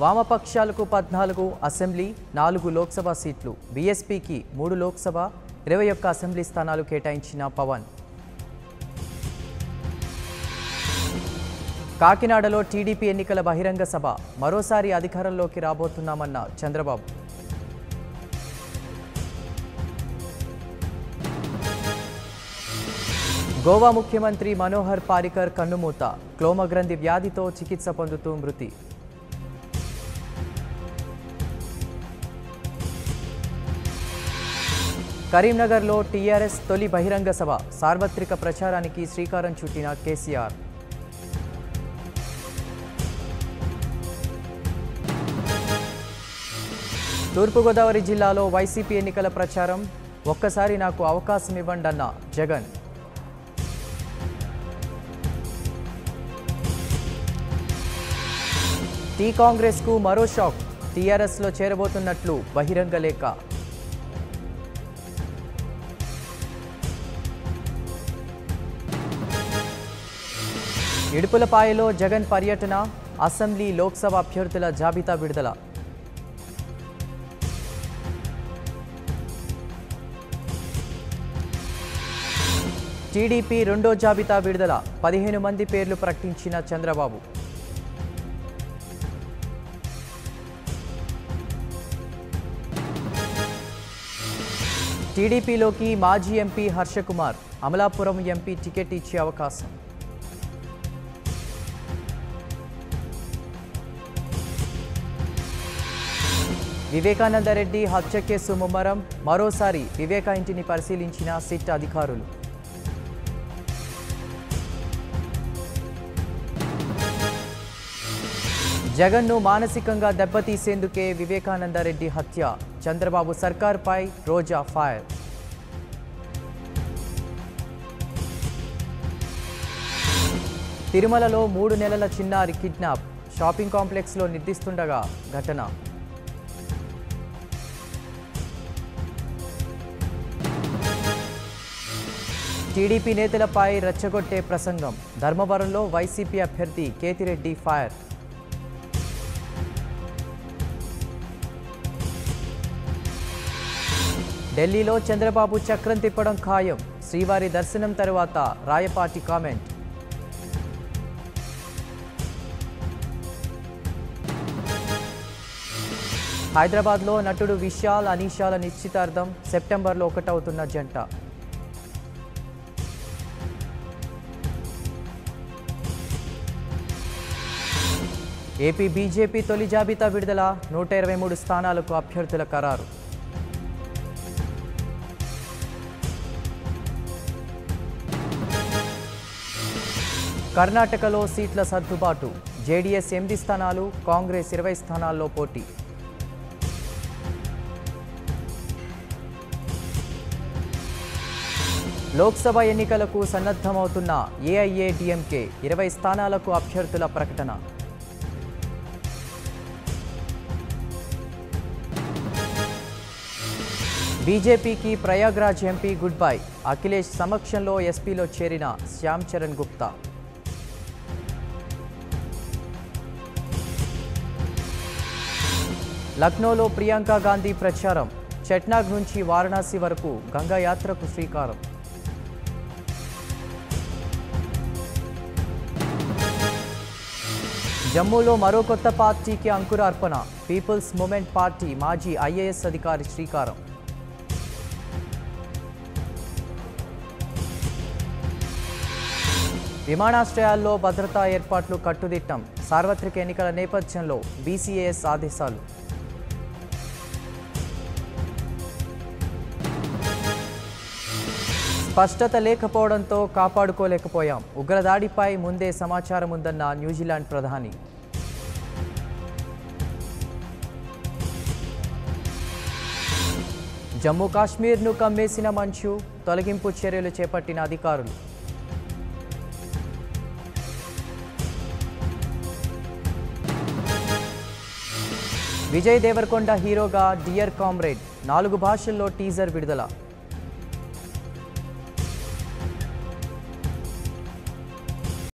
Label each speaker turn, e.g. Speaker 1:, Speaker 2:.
Speaker 1: వామపక్షాలకు 14 assembly 4 Lok Sabha సీట్లు, బీఎస్పీకి 3 Lok Sabha 21 assembly స్థానాలు కేటాయించిన పవన్. కాకినాడలో టీడీపీ ఎన్నికల బహిరంగ సభ, మరోసారి అధికారంలోకి రాబోతున్నామన్న చంద్రబాబు. గోవా ముఖ్యమంత్రి మనోహర్ పారికర్ కన్నుమూత, క్లోమగ్రంథి వ్యాధితో చికిత్స పొందుతూ మృతి. కరీంనగర్లో టీఆర్ఎస్ తొలి బహిరంగ సభ, సార్వత్రిక ప్రచారానికి శ్రీకారం చుట్టిన కేసీఆర్. తూర్పుగోదావరి జిల్లాలో వైసీపీ ఎన్నికల ప్రచారం, ఒక్కసారి నాకు అవకాశం ఇవ్వండి అన్న జగన్. టీ కాంగ్రెస్కు మరో షాక్, టీఆర్ఎస్లో చేరబోతున్నట్లు బహిరంగ లేఖ. ఇడుపులపాయలో జగన్ పర్యటన, అసెంబ్లీ లోక్సభ అభ్యర్థుల జాబితా విడుదల. టీడీపీ రెండో జాబితా విడుదల, 15 మంది పేర్లు ప్రకటించిన చంద్రబాబు. టీడీపీలోకి మాజీ MP Harsha Kumar, Amalapuram MP ticket ఇచ్చే అవకాశం. వివేకానందరెడ్డి హత్య కేసు ముమ్మరం, మరోసారి వివేకా ఇంటిని పరిశీలించిన సిట్ అధికారులు. జగన్ను మానసికంగా దెబ్బతీసేందుకే వివేకానందరెడ్డి హత్య, చంద్రబాబు సర్కార్పై రోజా ఫైర్. తిరుమలలో 3 నెలల చిన్నారి కిడ్నాప్, షాపింగ్ కాంప్లెక్స్లో నిర్దిస్తుండగా ఘటన. టీడీపీ నేతలపై రెచ్చగొట్టే ప్రసంగం, ధర్మవరంలో వైసీపీ అభ్యర్థి కేతిరెడ్డి ఫైర్. ఢిల్లీలో చంద్రబాబు చక్రం తిప్పడం ఖాయం, శ్రీవారి దర్శనం తరువాత రాయపాటి కామెంట్. హైదరాబాద్లో నటుడు విశాల్ అనీషాల నిశ్చితార్థం, సెప్టెంబర్లో ఒకటవుతున్న జంట. ఏపీ బీజేపీ తొలి జాబితా విడుదల, 123 స్థానాలకు అభ్యర్థుల ఖరారు. కర్ణాటకలో సీట్ల సర్దుబాటు, జేడీఎస్ 8 స్థానాలు, కాంగ్రెస్ 20 స్థానాల్లో పోటీ. లోక్సభ ఎన్నికలకు సన్నద్ధమవుతున్న ఏఐఏడీఎంకే 20 స్థానాలకు అభ్యర్థుల ప్రకటన. బీజేపీకి Prayagraj MP good bye, Akhilesh సమక్షంలో ఎస్పీలో చేరిన శ్యామ్ చరణ్ గుప్తా. లక్నోలో ప్రియాంక గాంధీ ప్రచారం, చట్నాగ్ నుంచి వారణాసి వరకు గంగా యాత్రకు శ్రీకారం. జమ్మూలో మరో కొత్త పార్టీకి అంకురార్పణ, పీపుల్స్ మూవ్మెంట్ పార్టీ మాజీ ఐఏఎస్ అధికారి శ్రీకారం. విమానాశ్రయాల్లో భద్రతా ఏర్పాట్లు కట్టుదిట్టం, సార్వత్రిక ఎన్నికల నేపథ్యంలో బీసీఏఎస్ ఆదేశాలు. స్పష్టత లేకపోవడంతో కాపాడుకోలేకపోయాం, ఉగ్రదాడిపై ముందే సమాచారం ఉందన్న న్యూజిలాండ్ ప్రధాని. జమ్మూ కాశ్మీర్ను కమ్మేసిన మంచు, తొలగింపు చర్యలు చేపట్టిన అధికారులు. విజయ్ దేవరకొండ హీరోగా డియర్ కామ్రేడ్, 4 భాషల్లో టీజర్ విడుదల.